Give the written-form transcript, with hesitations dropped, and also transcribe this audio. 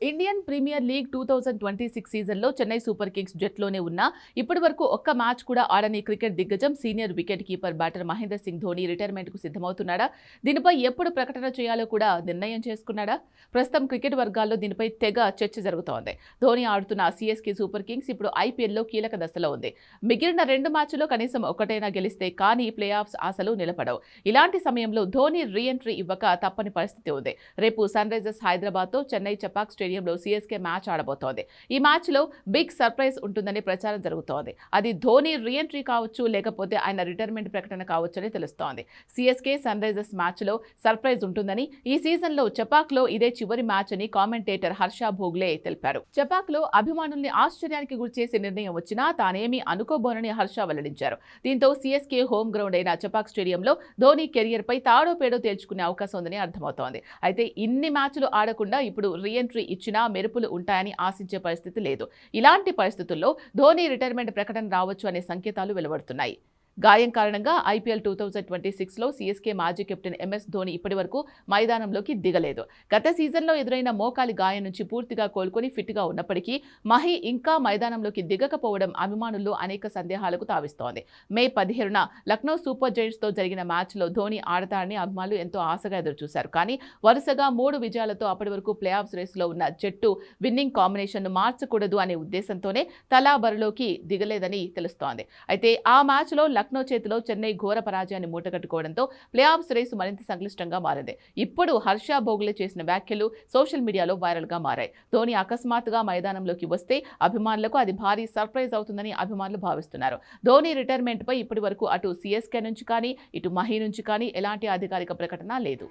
Indian premier league 2026 సీజన్లో Chennai super Kings జట్లోనే ఉన్న ఇప్పటి వరకు ఒక్క మ్యాచ్ కూడా ఆడని క్రికెట్ దిగ్గజం senior wicket keeper batter Mahendra Singh Dhoni రిటైర్మెంట్కు సిద్ధమవుతున్నాడా? దీనిపై ఎప్పుడు ప్రకటన చేయాలో కూడా నిర్ణయం చేసుకున్నాడా? ప్రస్తుతం క్రికెట్ వర్గాల్లో దీనిపై తెగ చర్చ జరుగుతోంది. ధోని ఆడుతున్న సిఎస్కే సూపర్ కింగ్స్ ఇప్పుడు ఐపీఎల్లో కీలక దశలో ఉంది. మిగిలిన 2 మ్యాచ్ల్లో కనీసం ఒకటైనా గెలిస్తే కానీ ప్లే ఆఫ్స్ ఆశలు నిలబడవు. ఇలాంటి సమయంలో ధోని రీ-ఎంట్రీ ఇవ్వక తప్పని పరిస్థితి ఉంది. రేపు సన్ రైజర్స్ హైదరాబాద్తో చెన్నై చపాక్ స్టేడియంలో సిఎస్కే మ్యాచ్ ఆడబోతోంది. ఈ మ్యాచ్లో బిగ్ సర్ప్రైజ్ ఉంటుందని ప్రచారం జరుగుతోంది. అది ధోని రీ-ఎంట్రీ కావచ్చు, లేకపోతే ఆయన రిటైర్మెంట్ ప్రకటన కావచ్చని తెలుస్తోంది. సిఎస్కే సన్ రైజర్స్ మ్యాచ్లో సర్ప్రైజ్ ఉంటుందని, ఈ సీజన్లో చపాక్లో ఇదే చివరి మ్యాచ్ అని కామెంటేటర్ హర్ష భోగ్లే తెలిపారు. చపాక్లో అభిమానుల్ని ఆశ్చర్యానికి గురిచేసే నిర్ణయం వచ్చినా తానేమీ అనుకోబోనని హర్ష వెల్లడించారు. దీంతో సిఎస్కే హోమ్ గ్రౌండ్ అయిన చపాక్ స్టేడియంలో ధోని కెరియర్ పై తాడో పేడో తేల్చుకునే అవకాశం ఉందని అర్థమవుతోంది. అయితే ఇన్ని మ్యాచ్లు ఆడకుండా ఇప్పుడు రీ-ఎంట్రీ ఇచ్చినా మెరుపులు ఉంటాయని ఆశించే పరిస్థితి లేదు. ఇలాంటి పరిస్థితుల్లో ధోని రిటైర్మెంట్ ప్రకటన రావచ్చు అనే సంకేతాలు వెలువడుతున్నాయి. గాయం కారణంగా ఐపీఎల్ 2026లో సిఎస్కే మాజీ కెప్టెన్ ఎంఎస్ ధోని ఇప్పటివరకు మైదానంలోకి దిగలేదు. గత సీజన్లో ఎదురైన మోకాలి గాయం నుంచి పూర్తిగా కోలుకొని ఫిట్గా ఉన్నప్పటికీ మహి ఇంకా మైదానంలోకి దిగకపోవడం అభిమానుల్లో అనేక సందేహాలకు తావిస్తోంది. మే 17న లక్నో సూపర్ జైంట్స్తో జరిగిన మ్యాచ్లో ధోని ఆడతారని అభిమానులు ఎంతో ఆశగా ఎదురుచూశారు. కానీ వరుసగా 3 విజయాలతో అప్పటి వరకు ప్లే ఆఫ్స్ రేసులో ఉన్న జట్టు విన్నింగ్ కాంబినేషన్ను మార్చకూడదు అనే ఉద్దేశంతోనే తలా బరిలోకి దిగలేదని తెలుస్తోంది. అయితే ఆ మ్యాచ్లో లక్నో చేతిలో చెన్నై ఘోర పరాజయాన్ని మూటగట్టుకోవడంతో ప్లే ఆఫ్స్ రేసు మరింత సంక్లిష్టంగా మారింది. ఇప్పుడు హర్ష భోగ్లే చేసిన వ్యాఖ్యలు సోషల్ మీడియాలో వైరల్గా మారాయి. ధోని అకస్మాత్తుగా మైదానంలోకి వస్తే అభిమానులకు అది భారీ సర్ప్రైజ్ అవుతుందని అభిమానులు భావిస్తున్నారు. ధోని రిటైర్మెంట్పై ఇప్పటి వరకు అటు సిఎస్కే నుంచి కానీ ఇటు మహి నుంచి కానీ ఎలాంటి అధికారిక ప్రకటన లేదు.